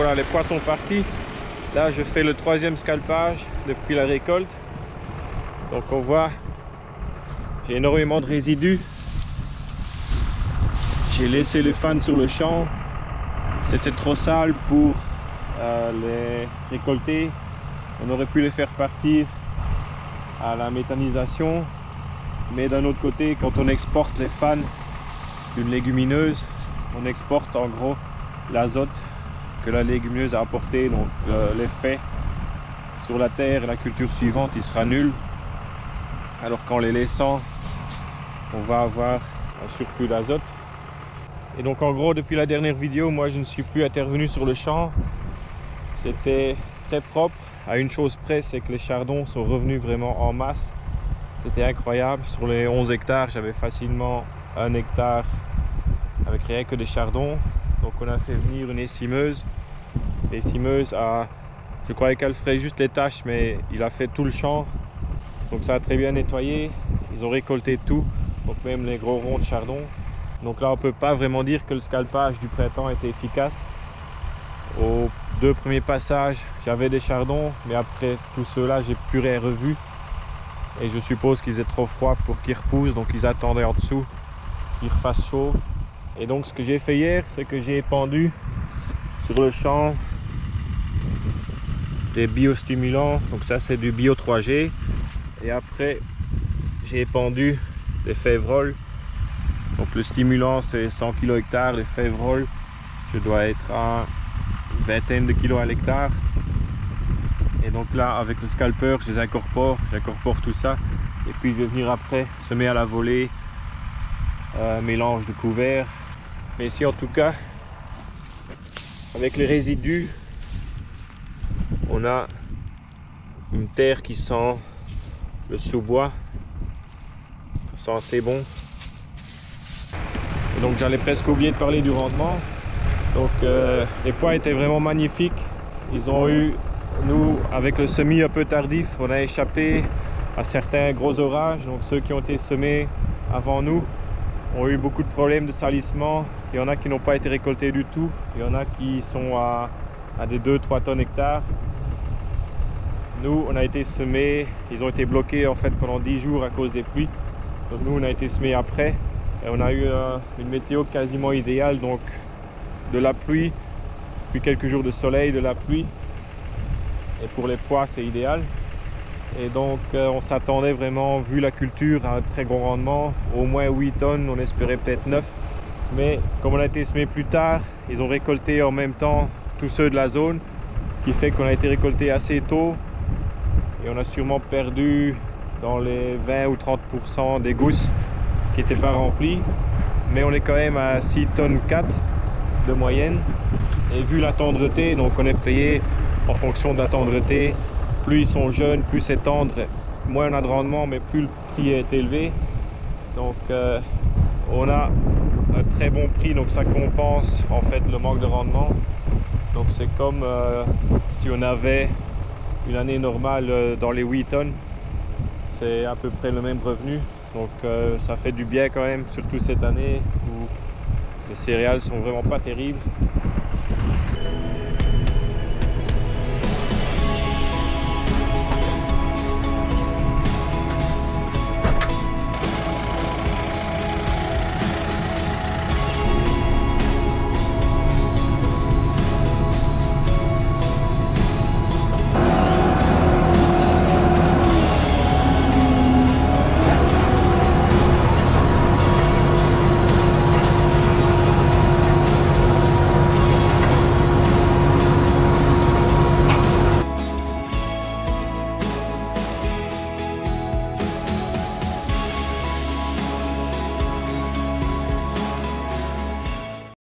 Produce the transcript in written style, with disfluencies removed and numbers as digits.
voilà, les pois sont partis. Là je fais le 3e scalpage depuis la récolte. Donc on voit, j'ai énormément de résidus. J'ai laissé les fans sur le champ. C'était trop sale pour les récolter. On aurait pu les faire partir à la méthanisation. Mais d'un autre côté, quand on exporte les fans d'une légumineuse, on exporte en gros l'azote que la légumineuse a apporté. Donc l'effet sur la terre et la culture suivante, il sera nul. Alors qu'en les laissant, on va avoir un surplus d'azote. Et donc en gros, depuis la dernière vidéo, moi je ne suis plus intervenu sur le champ. C'était très propre, à une chose près, c'est que les chardons sont revenus vraiment en masse. C'était incroyable. Sur les 11 hectares, j'avais facilement 1 hectare avec rien que des chardons. Donc on a fait venir une essimeuse. L'essimeuse je croyais qu'elle ferait juste les tâches, mais il a fait tout le champ. Donc ça a très bien nettoyé. Ils ont récolté tout, donc même les gros ronds de chardon. Donc là on peut pas vraiment dire que le scalpage du printemps était efficace. Aux 2 premiers passages j'avais des chardons, mais après tout ceux-là j'ai plus rien revu. Et je suppose qu'il faisait trop froid pour qu'ils repoussent, donc ils attendaient en dessous qu'il refasse chaud. Et donc ce que j'ai fait hier, c'est que j'ai épandu sur le champ des biostimulants. Donc ça c'est du bio 3G. Et après j'ai épandu des févroles. Donc le stimulant c'est 100 kg hectare, les févroles je dois être à une vingtaine de kilos à l'hectare. Et donc là avec le scalper je les incorpore, j'incorpore tout ça. Et puis je vais venir après semer à la volée, mélange de couverts. Mais ici en tout cas, avec les résidus, on a une terre qui sent le sous-bois, ça sent assez bon. Et donc j'allais presque oublier de parler du rendement. Donc les pois étaient vraiment magnifiques. Ils ont eu, nous avec le semis un peu tardif, on a échappé à certains gros orages. Donc ceux qui ont été semés avant nous ont eu beaucoup de problèmes de salissement. Il y en a qui n'ont pas été récoltés du tout. Il y en a qui sont à des 2-3 tonnes hectares. Nous on a été semés, ils ont été bloqués en fait pendant 10 jours à cause des pluies. Donc nous on a été semés après et on a eu une météo quasiment idéale, donc de la pluie, puis quelques jours de soleil, de la pluie. Et pour les pois c'est idéal. Et donc on s'attendait vraiment, vu la culture, à un très gros rendement, au moins 8 tonnes, on espérait peut-être 9. Mais comme on a été semé plus tard, ils ont récolté en même temps tous ceux de la zone, ce qui fait qu'on a été récolté assez tôt. Et on a sûrement perdu dans les 20 ou 30% des gousses qui n'étaient pas remplies. Mais on est quand même à 6 tonnes 4 de moyenne. Et vu la tendreté, donc on est payé en fonction de la tendreté. Plus ils sont jeunes, plus c'est tendre, moins on a de rendement, mais plus le prix est élevé. Donc on a un très bon prix, donc ça compense en fait le manque de rendement. Donc c'est comme si on avait une année normale dans les 8 tonnes, c'est à peu près le même revenu. Donc ça fait du bien quand même, surtout cette année où les céréales sont vraiment pas terribles.